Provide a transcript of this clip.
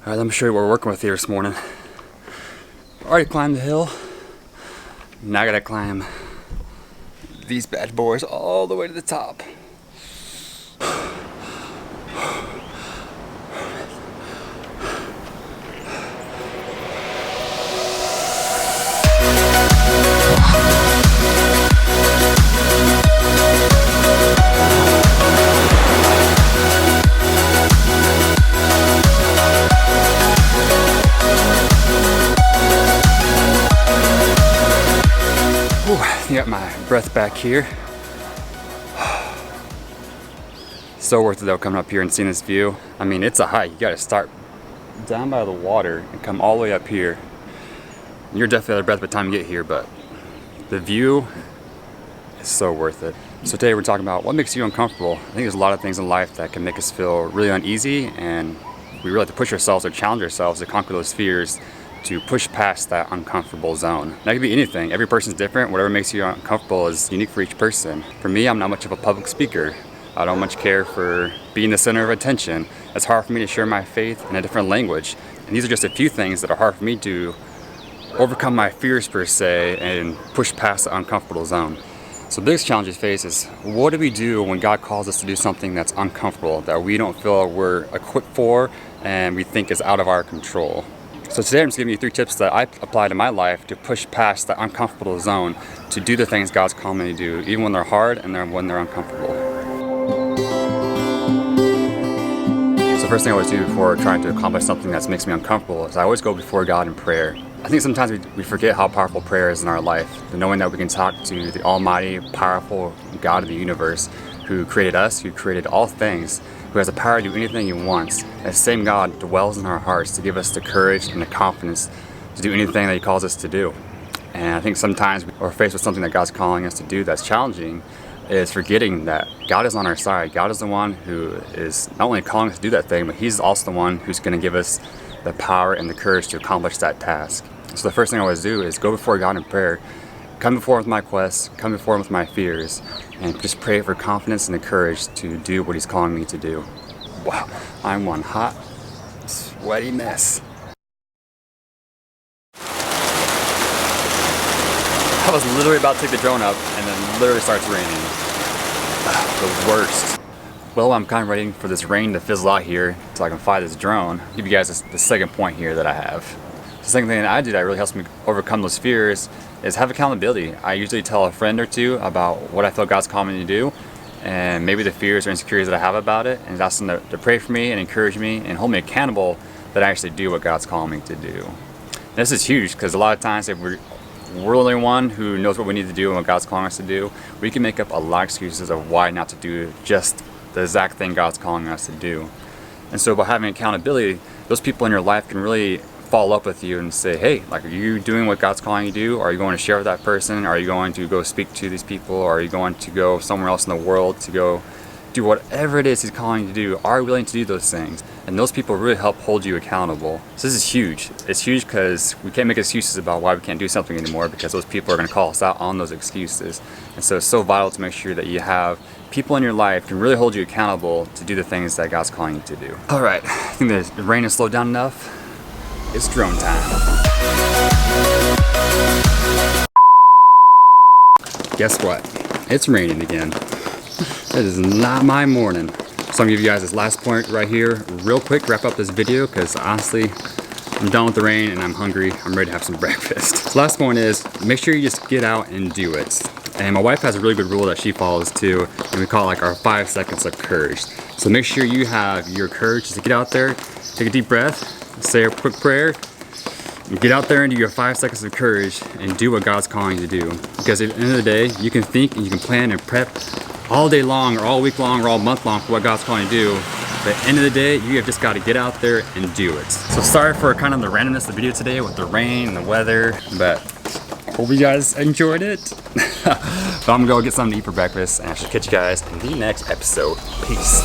Alright, let me show you what we're working with here this morning. Already climbed the hill. Now I gotta climb these bad boys all the way to the top. Got my breath back here. So worth it though, coming up here and seeing this view. I mean, it's a hike. You gotta start down by the water and come all the way up here. You're definitely out of breath by the time you get here, but the view is so worth it. So today we're talking about what makes you uncomfortable. I think there's a lot of things in life that can make us feel really uneasy, and we really have to push ourselves or challenge ourselves to conquer those fears, to push past that uncomfortable zone. That could be anything. Every person's different. Whatever makes you uncomfortable is unique for each person. For me, I'm not much of a public speaker. I don't much care for being the center of attention. It's hard for me to share my faith in a different language. And these are just a few things that are hard for me to overcome my fears per se and push past the uncomfortable zone. So the biggest challenge we face is, what do we do when God calls us to do something that's uncomfortable, that we don't feel we're equipped for and we think is out of our control? So today I'm just giving you 3 tips that I apply to my life to push past the uncomfortable zone, to do the things God's calling me to do, even when they're hard and when they're uncomfortable. So the first thing I always do before trying to accomplish something that makes me uncomfortable is I always go before God in prayer. I think sometimes we forget how powerful prayer is in our life, the knowing that we can talk to the almighty, powerful God of the universe, who created us, who created all things, who has the power to do anything he wants. That same God dwells in our hearts to give us the courage and the confidence to do anything that he calls us to do. And I think sometimes we're faced with something that God's calling us to do that's challenging, is forgetting that God is on our side. God is the one who is not only calling us to do that thing, but he's also the one who's going to give us the power and the courage to accomplish that task. So the first thing I always do is go before God in prayer, come before him with my quests, come before him with my fears, and just pray for confidence and the courage to do what he's calling me to do. Wow, I'm one hot, sweaty mess. I was literally about to take the drone up and then literally starts raining. The worst. Well, I'm kind of waiting for this rain to fizzle out here so I can fly this drone. I'll give you guys the second point here that I have. The second thing that I do that really helps me overcome those fears is have accountability. I usually tell a friend or two about what I feel God's calling me to do, and maybe the fears or insecurities that I have about it, and ask them to pray for me and encourage me and hold me accountable that I actually do what God's calling me to do. And this is huge because a lot of times if we're the only one who knows what we need to do and what God's calling us to do, we can make up a lot of excuses of why not to do just the exact thing God's calling us to do. And so by having accountability, those people in your life can really follow up with you and say, hey, like, are you doing what God's calling you to do? Are you going to share with that person? Are you going to go speak to these people? Or are you going to go somewhere else in the world to go do whatever it is he's calling you to do? Are you willing to do those things? And those people really help hold you accountable. So this is huge. It's huge because we can't make excuses about why we can't do something anymore, because those people are going to call us out on those excuses. And so it's so vital to make sure that you have people in your life can really hold you accountable to do the things that God's calling you to do. All right, I think the rain has slowed down enough. It's drone time. Guess what? It's raining again. It is not my morning. So I'm gonna give you guys this last point right here, real quick, wrap up this video, because honestly, I'm done with the rain and I'm hungry. I'm ready to have some breakfast. So last point is, make sure you just get out and do it. And my wife has a really good rule that she follows too, and we call it like our 5 seconds of courage. So make sure you have your courage to get out there, take a deep breath, say a quick prayer, and get out there and do your 5 seconds of courage and do what God's calling you to do. Because at the end of the day, you can think and you can plan and prep all day long or all week long or all month long for what God's calling you to do. But at the end of the day, you have just got to get out there and do it. So sorry for kind of the randomness of the video today with the rain and the weather, but hope you guys enjoyed it. But I'm gonna go get something to eat for breakfast, and I should catch you guys in the next episode. Peace.